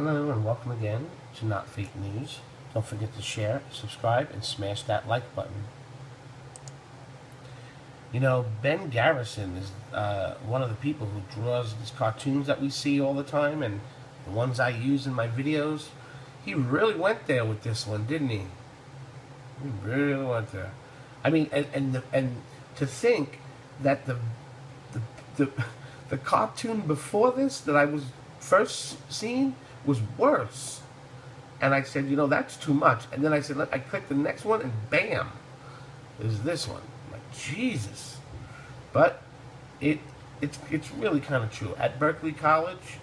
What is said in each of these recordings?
Hello and welcome again to Not Fake News. Don't forget to share, subscribe, and smash that like button. You know, Ben Garrison is one of the people who draws these cartoons that we see all the time and the ones I use in my videos. He really went there with this one, didn't he? He really went there. I mean, and to think that the cartoon before this that I was first seeing was worse. And I said, you know, that's too much. And then I said, I clicked the next one, and bam, is this one. I'm like, Jesus. But it's really kind of true. At Berkeley College,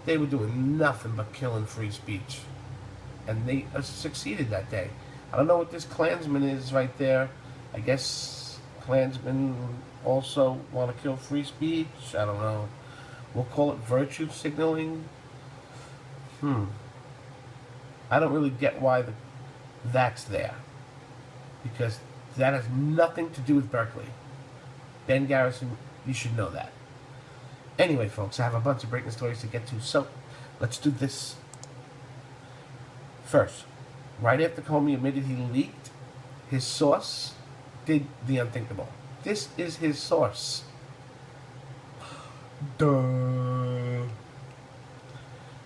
they were doing nothing but killing free speech. And they succeeded that day. I don't know what this Klansman is right there. I guess Klansmen also want to kill free speech. I don't know. We'll call it virtue signaling. I don't really get why that's there. Because that has nothing to do with Berkeley. Ben Garrison, you should know that. Anyway, folks, I have a bunch of breaking stories to get to, so let's do this. First, right after Comey admitted he leaked, his source did the unthinkable. This is his source. Duh.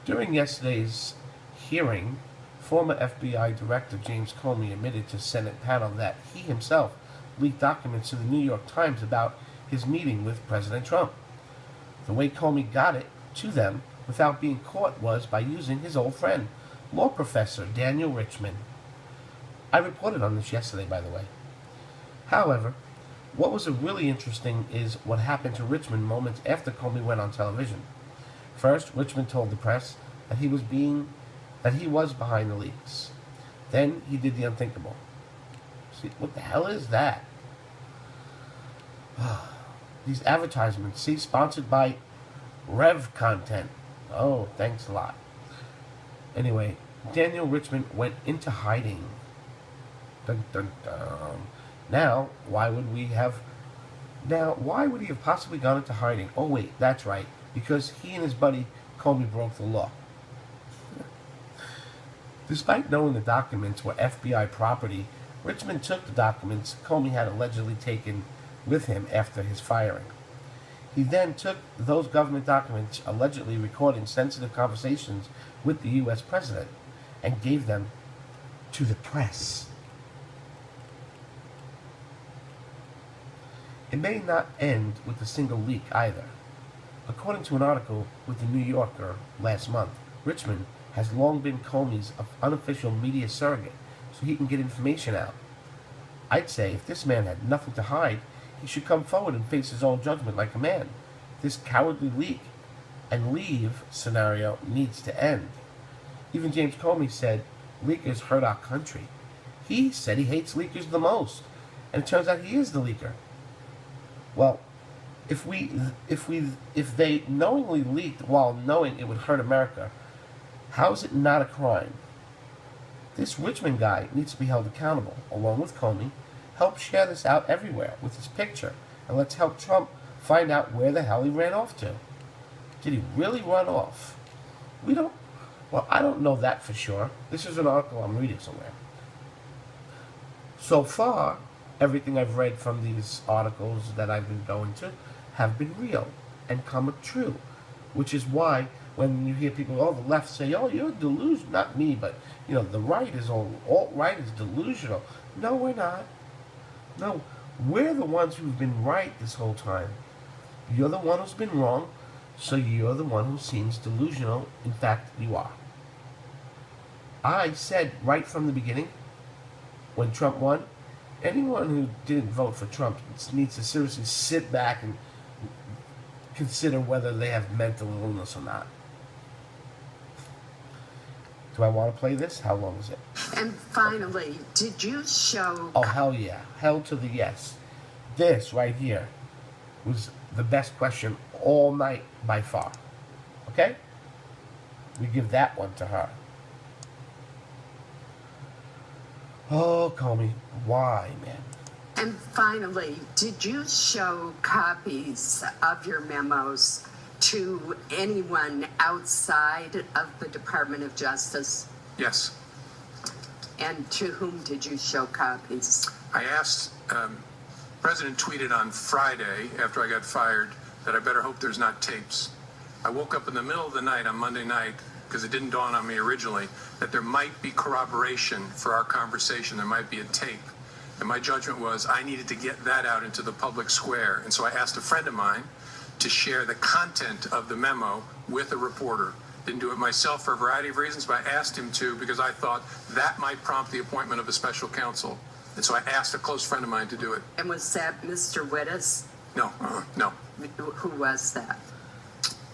During yesterday's hearing, former FBI Director James Comey admitted to Senate panel that he himself leaked documents to the New York Times about his meeting with President Trump. The way Comey got it to them without being caught was by using his old friend, law professor Daniel Richman. I reported on this yesterday, by the way. However, what was really interesting is what happened to Richman moments after Comey went on television. First, Richman told the press that he was behind the leaks. Then he did the unthinkable. See, what the hell is that? These advertisements, see, sponsored by Rev Content. Oh, thanks a lot. Anyway, Daniel Richman went into hiding. Dun, dun, dun. Now, why would he have possibly gone into hiding? Oh, wait, that's right. Because he and his buddy Comey broke the law. Despite knowing the documents were FBI property, Richman took the documents Comey had allegedly taken with him after his firing. He then took those government documents allegedly recording sensitive conversations with the U.S. president and gave them to the press. It may not end with a single leak either. According to an article with the New Yorker last month, Richman has long been Comey's unofficial media surrogate so he can get information out. I'd say if this man had nothing to hide, he should come forward and face his own judgment like a man. This cowardly leak and leave scenario needs to end. Even James Comey said leakers hurt our country. He said he hates leakers the most, and it turns out he is the leaker. Well, if they knowingly leaked while knowing it would hurt America, how is it not a crime? This Richmond guy needs to be held accountable, along with Comey. Help share this out everywhere with his picture, and let's help Trump find out where the hell he ran off to. Did he really run off? I don't know that for sure. This is an article I'm reading somewhere. So far, everything I've read from these articles that I've been going to have been real and come true, which is why when you hear people, the left say, you're delusional, not me, but, the right is alt-right is delusional. No, we're not. No, we're the ones who've been right this whole time. You're the one who's been wrong, so you're the one who seems delusional. In fact, you are. I said right from the beginning, when Trump won, anyone who didn't vote for Trump needs to seriously sit back and consider whether they have mental illness or not. Do I want to play this? How long is it? And finally, did you show... Oh, hell yeah. Hell to the yes. This right here was the best question all night by far. Okay? We give that one to her. Oh, Comey, why, man? And finally, did you show copies of your memos to anyone outside of the Department of Justice? Yes. And to whom did you show copies? I asked, President tweeted on Friday after I got fired that I better hope there's not tapes. I woke up in the middle of the night on Monday night, because it didn't dawn on me originally, that there might be corroboration for our conversation. There might be a tape. And my judgment was I needed to get that out into the public square. And so I asked a friend of mine to share the content of the memo with a reporter. Didn't do it myself for a variety of reasons, but I asked him to because I thought that might prompt the appointment of a special counsel. And so I asked a close friend of mine to do it. And was that Mr. Wittes? No, no. Who was that?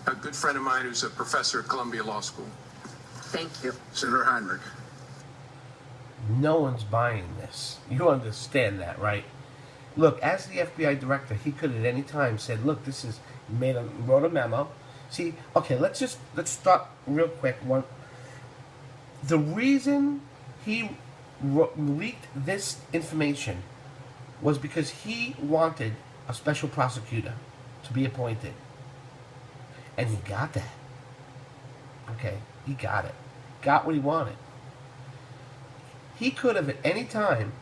A good friend of mine who's a professor at Columbia Law School. Thank you. Senator Heinrich. No one's buying this. You understand that, right? Look, as the FBI director, he could at any time said, "Look, this is wrote a memo." See, okay, let's start real quick. The reason he leaked this information was because he wanted a special prosecutor to be appointed, and he got that. Okay, he got it. Got what he wanted. He could have at any time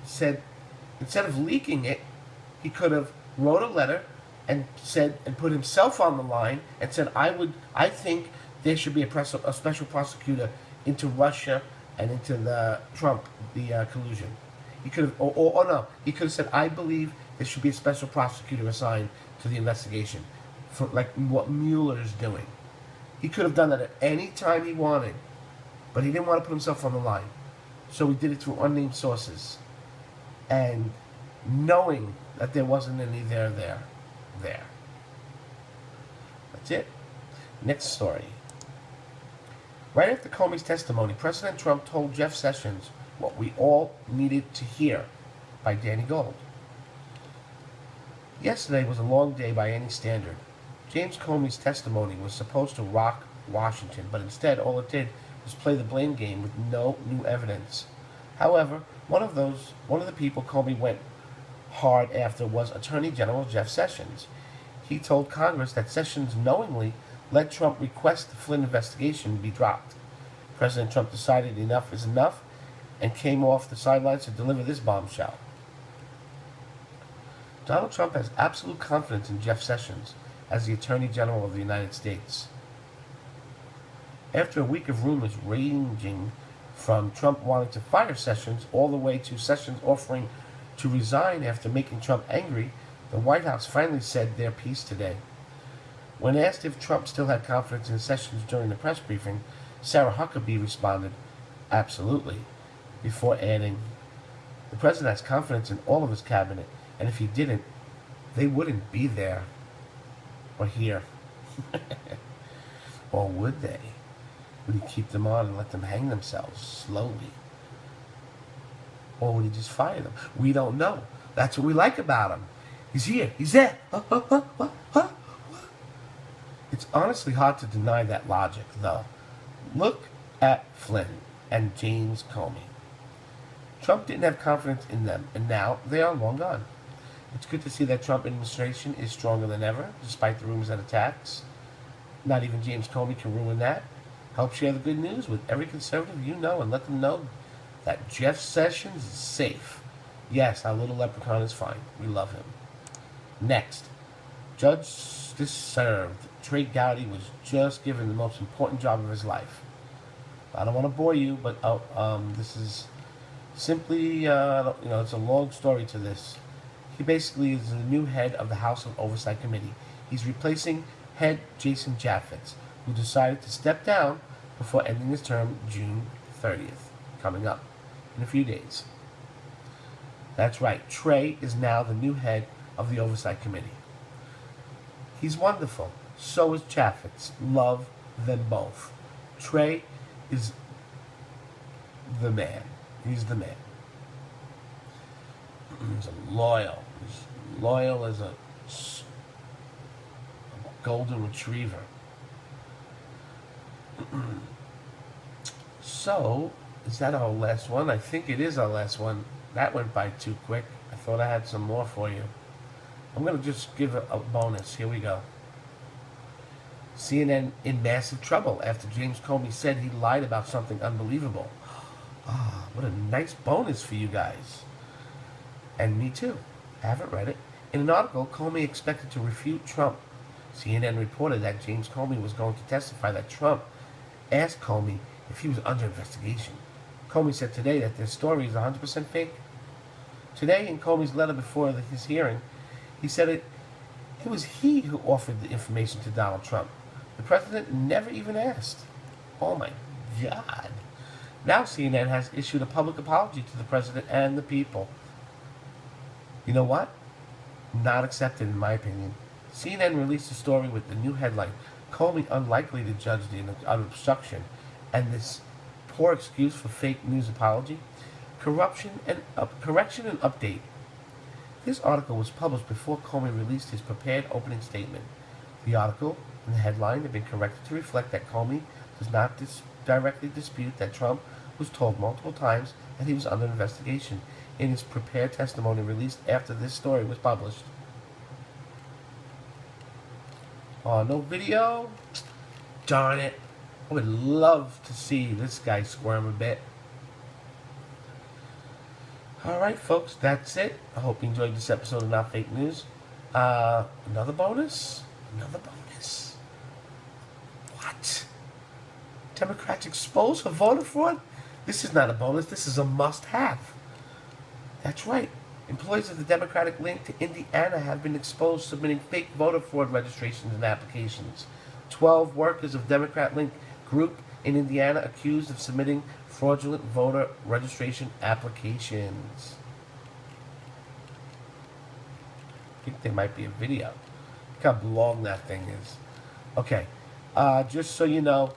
said, instead of leaking it, he could have wrote a letter and said, and put himself on the line and said, I think there should be a special prosecutor into Russia and into the Trump, the collusion. He could have, or no, he could have said, I believe there should be a special prosecutor assigned to the investigation, for like what Mueller's doing. He could have done that at any time he wanted, but he didn't want to put himself on the line. So he did it through unnamed sources. And knowing that there wasn't any there. That's it. Next story. Right after Comey's testimony, President Trump told Jeff Sessions what we all needed to hear, by Danny Gold. Yesterday was a long day by any standard. James Comey's testimony was supposed to rock Washington, but instead all it did was play the blame game with no new evidence. However, one of the people Comey went hard after was Attorney General Jeff Sessions. He told Congress that Sessions knowingly let Trump request the Flynn investigation be dropped. President Trump decided enough is enough and came off the sidelines to deliver this bombshell. Donald Trump has absolute confidence in Jeff Sessions as the Attorney General of the United States. After a week of rumors ranging from Trump wanting to fire Sessions all the way to Sessions offering to resign after making Trump angry, the White House finally said their piece today. When asked if Trump still had confidence in Sessions during the press briefing, Sarah Huckabee responded, "Absolutely," before adding, "The president has confidence in all of his cabinet, and if he didn't, they wouldn't be there or here." Or would they? Would he keep them on and let them hang themselves slowly? Or would he just fire them? We don't know. That's what we like about him. He's here. He's there. It's honestly hard to deny that logic, though. Look at Flynn and James Comey. Trump didn't have confidence in them, and now they are long gone. It's good to see that Trump administration is stronger than ever, despite the rumors and attacks. Not even James Comey can ruin that. Help share the good news with every conservative you know and let them know that Jeff Sessions is safe. Yes, our little leprechaun is fine. We love him. Next, Judge Deserved. Trey Gowdy was just given the most important job of his life. I don't want to bore you, but this is simply, it's a long story to this. He basically is the new head of the House Oversight Committee. He's replacing head Jason Chaffetz, who decided to step down before ending his term June 30th, coming up in a few days. That's right, Trey is now the new head of the Oversight Committee. He's wonderful. So is Chaffetz. Love them both. Trey is the man. He's the man. He's loyal. He's loyal as a golden retriever. So, is that our last one? I think it is our last one. That went by too quick. I thought I had some more for you. I'm going to just give a bonus. Here we go. CNN in massive trouble after James Comey said he lied about something unbelievable. Ah, what a nice bonus for you guys. And me too. I haven't read it. In an article, Comey expected to refute Trump. CNN reported that James Comey was going to testify that Trump asked Comey if he was under investigation. Comey said today that this story is 100% fake. Today, in Comey's letter before his hearing, he said it was he who offered the information to Donald Trump. The president never even asked. Oh my God. Now CNN has issued a public apology to the president and the people. You know what? Not accepted, in my opinion. CNN released a story with the new headline, Comey unlikely to judge the obstruction, and this poor excuse for fake news apology. Correction and update. This article was published before Comey released his prepared opening statement. The article and the headline have been corrected to reflect that Comey does not directly dispute that Trump was told multiple times that he was under investigation in his prepared testimony released after this story was published. Oh, no video? Darn it. I would love to see this guy squirm a bit. Alright, folks, that's it. I hope you enjoyed this episode of Not Fake News. Another bonus? Another bonus? What? Democrats exposed for voter fraud? This is not a bonus, this is a must-have. That's right. Employees of the Democratic link to Indiana have been exposed submitting fake voter fraud registrations and applications. 12 workers of Democrat link group in Indiana accused of submitting fraudulent voter registration applications. I think there might be a video. Look how long that thing is. Okay, just so you know,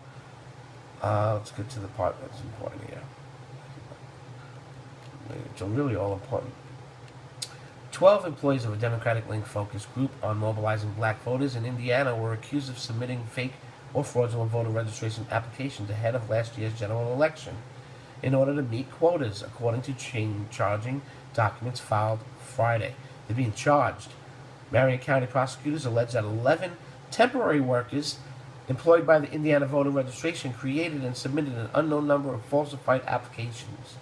let's get to the part that's important here. It's really all important. 12 employees of a Democratic link focus group on mobilizing black voters in Indiana were accused of submitting fake or fraudulent voter registration applications ahead of last year's general election in order to meet quotas, according to charging documents filed Friday. They're being charged. Marion County prosecutors allege that 11 temporary workers employed by the Indiana voter registration created and submitted an unknown number of falsified applications.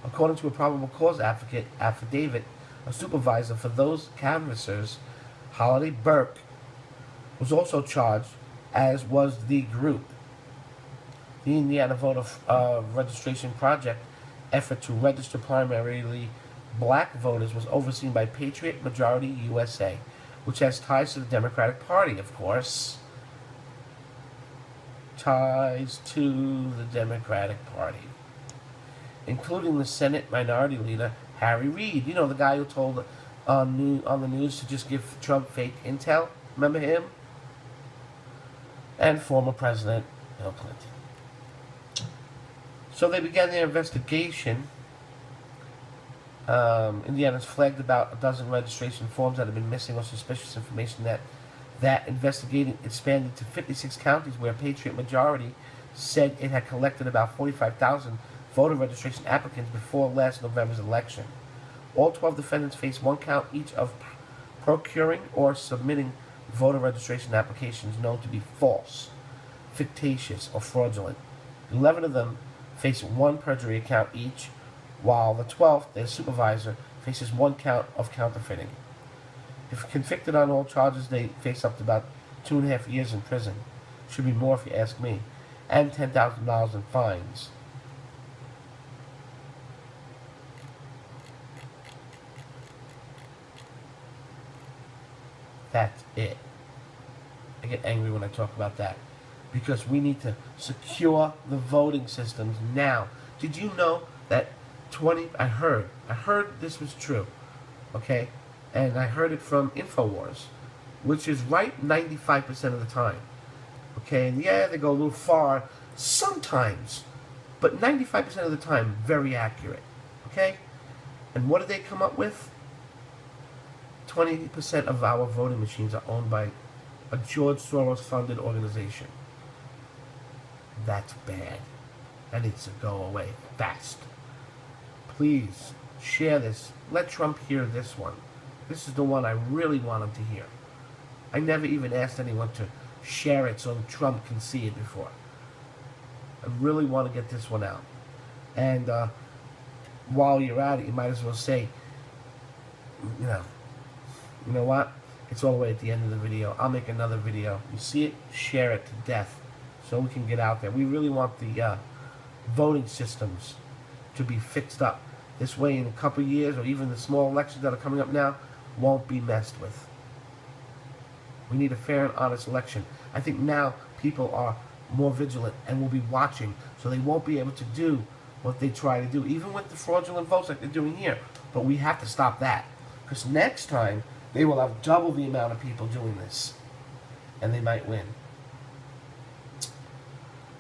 According to a probable cause affidavit, a supervisor for those canvassers, Holiday Burke, was also charged, as was the group. The Indiana Voter Registration Project effort to register primarily black voters was overseen by Patriot Majority USA, which has ties to the Democratic Party, of course. Ties to the Democratic Party, including the Senate Minority Leader Harry Reid. You know, the guy who told on the news to just give Trump fake intel. Remember him? And former President Bill Clinton. So they began their investigation. Indiana's flagged about a dozen registration forms that have been missing or suspicious information that investigating expanded to 56 counties where Patriot Majority said it had collected about 45,000 voter registration applicants before last November's election. All 12 defendants face one count each of procuring or submitting voter registration applications known to be false, fictitious, or fraudulent. 11 of them face one perjury count each, while the 12th, their supervisor, faces one count of counterfeiting. If convicted on all charges, they face up to about 2.5 years in prison. Should be more if you ask me. And $10,000 in fines. That's it. I get angry when I talk about that. Because we need to secure the voting systems now. Did you know that I heard this was true, okay? And I heard it from InfoWars, which is right 95% of the time, okay? And yeah, they go a little far sometimes, but 95% of the time, very accurate, okay? And what did they come up with? 20% of our voting machines are owned by a George Soros-funded organization. That's bad. That needs to go away fast. Please share this. Let Trump hear this one. This is the one I really want him to hear. I never even asked anyone to share it so Trump can see it before. I really want to get this one out. And while you're at it, you might as well say, you know what? It's all the way at the end of the video. I'll make another video. You see it, share it to death so we can get out there. We really want the voting systems to be fixed up. This way, in a couple of years, or even the small elections that are coming up now, won't be messed with. We need a fair and honest election. I think now people are more vigilant and will be watching, so they won't be able to do what they try to do, even with the fraudulent votes like they're doing here. But we have to stop that, because next time they will have double the amount of people doing this, and they might win.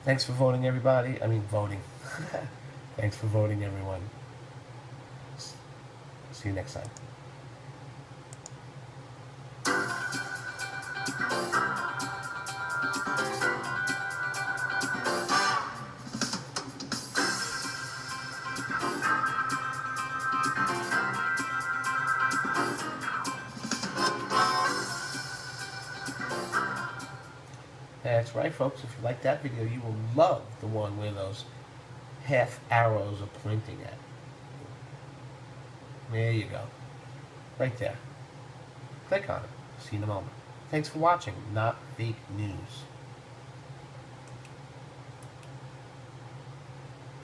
Thanks for voting, everybody. I mean, voting. Thanks for voting, everyone. See you next time. That's right, folks. If you like that video, you will love the one where those half arrows are pointing at. There you go. Right there. Click on it. See you in a moment. Thanks for watching. Not fake news.